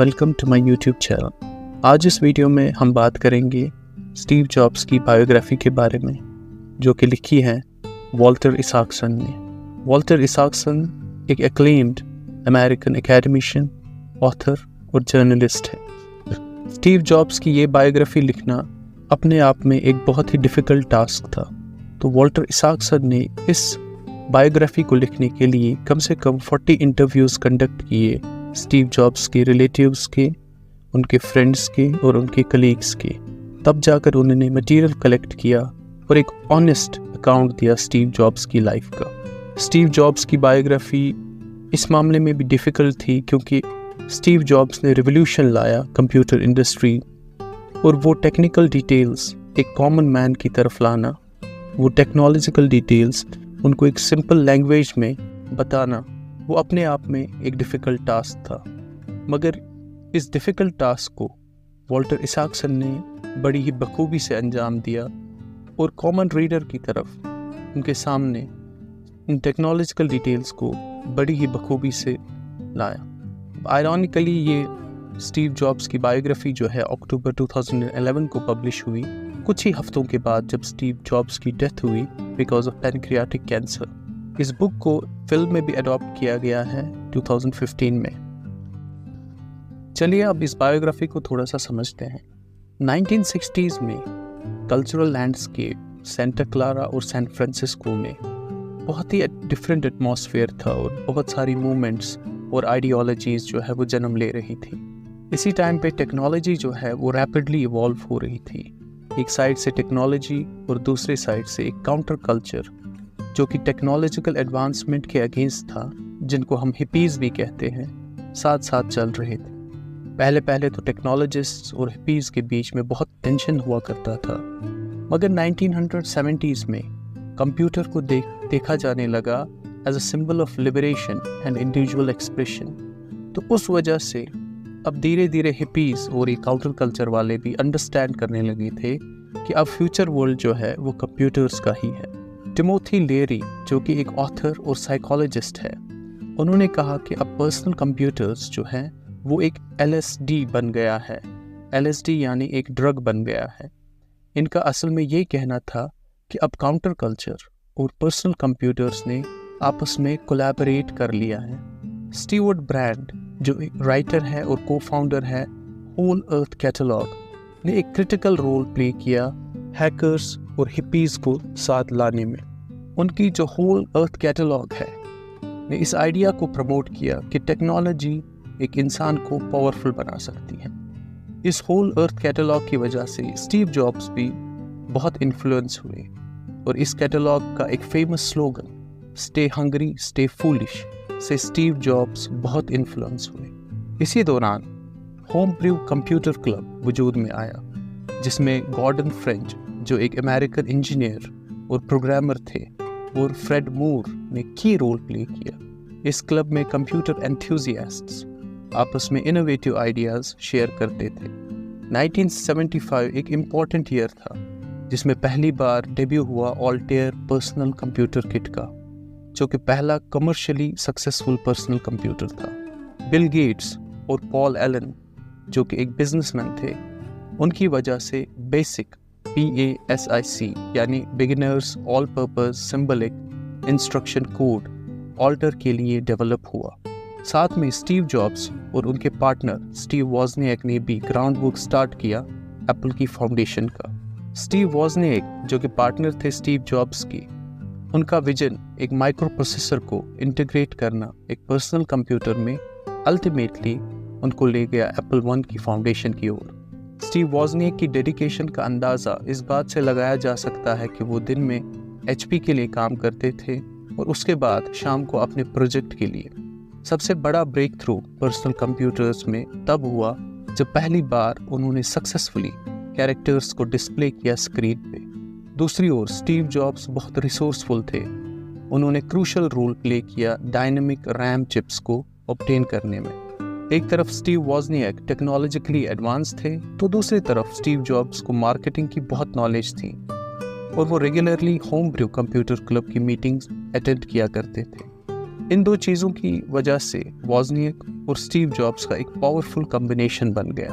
Welcome to my YouTube channel. आज इस video में हम बात करेंगे स्टीव जॉब्स की बायोग्राफी के बारे में, जो कि लिखी है वॉल्टर इसाकसन ने। वॉल्टर इसाकसन एक एक्लेम्ड अमेरिकन एकेडमिशियन, ऑथर और जर्नलिस्ट है। स्टीव जॉब्स की ये बायोग्राफी लिखना अपने आप में एक बहुत ही डिफ़िकल्ट टास्क था। तो वॉल्टर इसाकसन ने इस बायोग्राफी को लिखने के लिए कम से कम 40 इंटरव्यूज़ कंडक्ट किए स्टीव जॉब्स के रिलेटिव्स के, उनके फ्रेंड्स के और उनके कलीग्स के। तब जाकर उन्होंने मटेरियल कलेक्ट किया और एक ऑनेस्ट अकाउंट दिया स्टीव जॉब्स की लाइफ का। स्टीव जॉब्स की बायोग्राफी इस मामले में भी डिफ़िकल्ट थी क्योंकि स्टीव जॉब्स ने रिवोल्यूशन लाया कंप्यूटर इंडस्ट्री, और वो टेक्निकल डिटेल्स एक कॉमन मैन की तरफ लाना, वो टेक्नोलॉजिकल डिटेल्स उनको एक सिंपल लैंग्वेज में बताना, वो अपने आप में एक डिफ़िकल्ट टास्क था। मगर इस डिफ़िकल्ट टास्क को वॉल्टर इसाकसन ने बड़ी ही बखूबी से अंजाम दिया और कॉमन रीडर की तरफ उनके सामने इन टेक्नोलॉजिकल डिटेल्स को बड़ी ही बखूबी से लाया। आयरॉनिकली ये स्टीव जॉब्स की बायोग्राफी जो है अक्टूबर 2011 को पब्लिश हुई, कुछ ही हफ्तों के बाद जब स्टीव जॉब्स की डेथ हुई बिकॉज ऑफ पैनक्रियाटिक कैंसर। इस बुक को फिल्म में भी अडॉप्ट किया गया है 2015 में। चलिए अब इस बायोग्राफी को थोड़ा सा समझते हैं। 1960s में कल्चरल लैंडस्केप सेंटा क्लारा और सैन फ्रांसिस्को में बहुत ही डिफरेंट एटमॉस्फेयर था और बहुत सारी मूवमेंट्स और आइडियोलॉजीज़ जो है वो जन्म ले रही थी। इसी टाइम पे टेक्नोलॉजी जो है वो रैपिडली इवॉल्व हो रही थी। एक साइड से टेक्नोलॉजी और दूसरे साइड से एक काउंटर कल्चर जो कि टेक्नोलॉजिकल एडवांसमेंट के अगेंस्ट था, जिनको हम हिपीज़ भी कहते हैं, साथ साथ चल रहे थे। पहले तो टेक्नोलॉजिस्ट्स और हिपीज़ के बीच में बहुत टेंशन हुआ करता था, मगर 1970s में कंप्यूटर को देखा जाने लगा as a symbol of liberation and individual expression. तो उस वजह से अब धीरे धीरे हिपीज़ और ये काउंटर कल्चर वाले भी अंडरस्टैंड करने लगे थे कि अब फ्यूचर वर्ल्ड जो है वो कंप्यूटर्स का ही है। टिमोथी लेरी जो कि एक ऑथर और साइकोलॉजिस्ट है, उन्होंने कहा कि अब पर्सनल कंप्यूटर्स जो हैं वो एक LSD बन गया है। LSD यानी एक ड्रग बन गया है। इनका असल में ये कहना था कि अब काउंटर कल्चर और पर्सनल कंप्यूटर्स ने आपस में कोलैबोरेट कर लिया है। स्टीवर्ट ब्रैंड जो एक राइटर है और को फाउंडर है होल अर्थ कैटलॉग ने एक क्रिटिकल रोल प्ले किया हैकर्स और हिपीज़ को साथ लाने में। उनकी जो होल अर्थ कैटलॉग है ने इस आइडिया को प्रमोट किया कि टेक्नोलॉजी एक इंसान को पावरफुल बना सकती है। इस होल अर्थ कैटलॉग की वजह से स्टीव जॉब्स भी बहुत इन्फ्लुएंस हुए और इस कैटलॉग का एक famous slogan stay hungry stay foolish से स्टीव जॉब्स बहुत इन्फ्लुएंस हुए। इसी दौरान होम ब्रू कंप्यूटर क्लब वजूद में आया, जिसमें गॉर्डन फ्रेंच जो एक अमेरिकन इंजीनियर और प्रोग्रामर थे और फ्रेड मूर ने की रोल प्ले किया। इस क्लब में कंप्यूटर एंथुसियास्ट्स आपस में इनोवेटिव आइडियाज़ शेयर करते थे। 1975 एक इम्पॉर्टेंट ईयर था जिसमें पहली बार डेब्यू हुआ ऑल्टेयर पर्सनल कंप्यूटर किट का, जो कि पहला कमर्शियली सक्सेसफुल पर्सनल कंप्यूटर था। बिल गेट्स और पॉल एलन जो कि एक बिजनेसमैन थे, उनकी वजह से बेसिक PASIC यानी beginners all purpose symbolic instruction code alter के लिए डेवलप हुआ। साथ में स्टीव जॉब्स और उनके पार्टनर स्टीव वॉजनिएक ने भी ग्राउंड वर्क स्टार्ट किया एप्पल की फाउंडेशन का। स्टीव वॉजनिएक जो कि पार्टनर थे स्टीव जॉब्स की, उनका विजन एक माइक्रो प्रोसेसर को इंटीग्रेट करना एक पर्सनल कंप्यूटर में अल्टीमेटली उनको ले गया एप्पल 1 की फाउंडेशन की ओर। स्टीव वॉजनिएक की डेडिकेशन का अंदाज़ा इस बात से लगाया जा सकता है कि वो दिन में HP के लिए काम करते थे और उसके बाद शाम को अपने प्रोजेक्ट के लिए। सबसे बड़ा ब्रेक थ्रू पर्सनल कंप्यूटर्स में तब हुआ जब पहली बार उन्होंने सक्सेसफुली कैरेक्टर्स को डिस्प्ले किया स्क्रीन पे। दूसरी ओर स्टीव जॉब्स बहुत रिसोर्सफुल थे। उन्होंने क्रूशल रोल प्ले किया डायनेमिक रैम चिप्स को ऑब्टेन करने में। एक तरफ स्टीव वॉजनिएक टेक्नोलॉजिकली एडवांस थे, तो दूसरी तरफ स्टीव जॉब्स को मार्केटिंग की बहुत नॉलेज थी और वो regularly home brew computer club की मीटिंग्स अटेंड किया करते थे। इन दो चीज़ों की वजह से वॉज़निएक और स्टीव जॉब्स का एक पावरफुल कॉम्बिनेशन बन गया।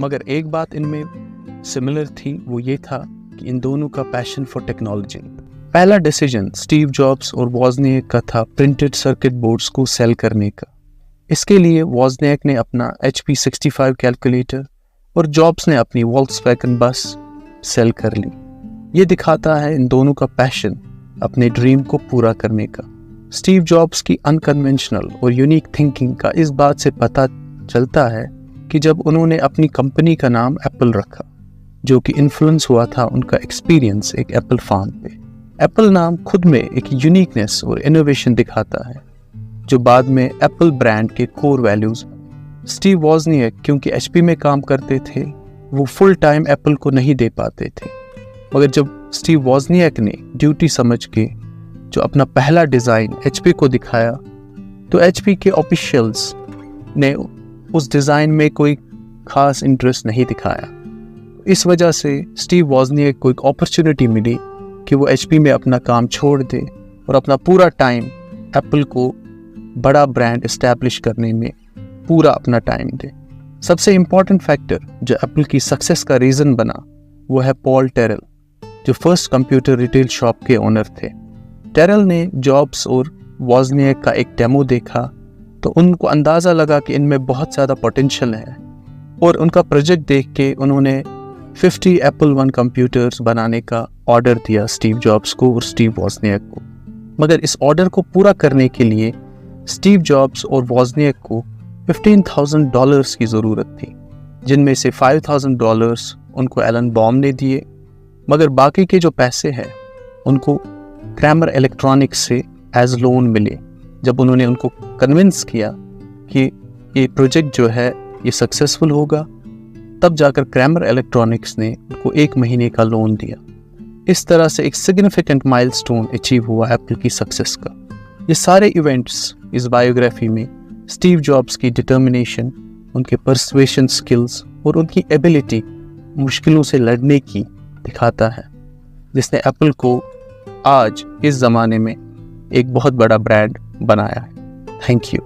मगर एक बात इनमें सिमिलर थी, वो ये था कि इन दोनों का पैशन फॉर टेक्नोलॉजी। पहला डिसीजन स्टीव जॉब्स और वॉज़निएक का था प्रिंटेड सर्किट बोर्ड्स को सेल करने का। इसके लिए वॉज़निएक ने अपना HP 65 कैलकुलेटर और जॉब्स ने अपनी वोल्क्सवैगन बस सेल कर ली। ये दिखाता है इन दोनों का पैशन अपने ड्रीम को पूरा करने का। स्टीव जॉब्स की अनकन्वेंशनल और यूनिक थिंकिंग का इस बात से पता चलता है कि जब उन्होंने अपनी कंपनी का नाम एप्पल रखा, जो कि इन्फ्लुएंस हुआ था उनका एक्सपीरियंस एक एप्पल फार्म पे। एप्पल नाम खुद में एक यूनिकनेस और इनोवेशन दिखाता है, जो बाद में एप्पल ब्रांड के कोर वैल्यूज। स्टीव वॉज़निएक क्योंकि HP में काम करते थे, वो फुल टाइम एप्पल को नहीं दे पाते थे। मगर जब स्टीव वॉज़निएक ने ड्यूटी समझ के जो अपना पहला डिज़ाइन HP को दिखाया, तो HP के ऑफिशियल्स ने उस डिज़ाइन में कोई खास इंटरेस्ट नहीं दिखाया। इस वजह से स्टीव वॉज़निएक को एक अपॉर्चुनिटी मिली कि वो HP में अपना काम छोड़ दे और अपना पूरा टाइम एप्पल को बड़ा ब्रांड इस्टेब्लिश करने में पूरा अपना टाइम दे। सबसे इम्पॉर्टेंट फैक्टर जो एप्पल की सक्सेस का रीज़न बना, वो है पॉल टेरल, जो फर्स्ट कंप्यूटर रिटेल शॉप के ओनर थे। टेरल ने जॉब्स और वॉज़निएक का एक डेमो देखा तो उनको अंदाज़ा लगा कि इनमें बहुत ज़्यादा पोटेंशियल है, और उनका प्रोजेक्ट देख के उन्होंने 50 एप्पल वन कंप्यूटर्स बनाने का ऑर्डर दिया स्टीव जॉब्स को और स्टीव वॉज़निएक को। मगर इस ऑर्डर को पूरा करने के लिए स्टीव जॉब्स और वॉज़निएक को $15,000 की ज़रूरत थी, जिनमें से $5,000 उनको एलन बॉम ने दिए, मगर बाकी के जो पैसे हैं उनको क्रैमर इलेक्ट्रॉनिक्स से एज लोन मिले। जब उन्होंने उनको कन्विंस किया कि ये प्रोजेक्ट जो है ये सक्सेसफुल होगा, तब जाकर क्रैमर इलेक्ट्रॉनिक्स ने उनको 1 महीने का लोन दिया। इस तरह से एक सिग्निफिकेंट माइलस्टोन अचीव हुआ एप्पल की सक्सेस का। ये सारे इवेंट्स इस बायोग्राफी में स्टीव जॉब्स की डिटर्मिनेशन, उनके परसुएशन स्किल्स और उनकी एबिलिटी मुश्किलों से लड़ने की दिखाता है, जिसने एप्पल को आज इस ज़माने में एक बहुत बड़ा ब्रांड बनाया है। Thank you.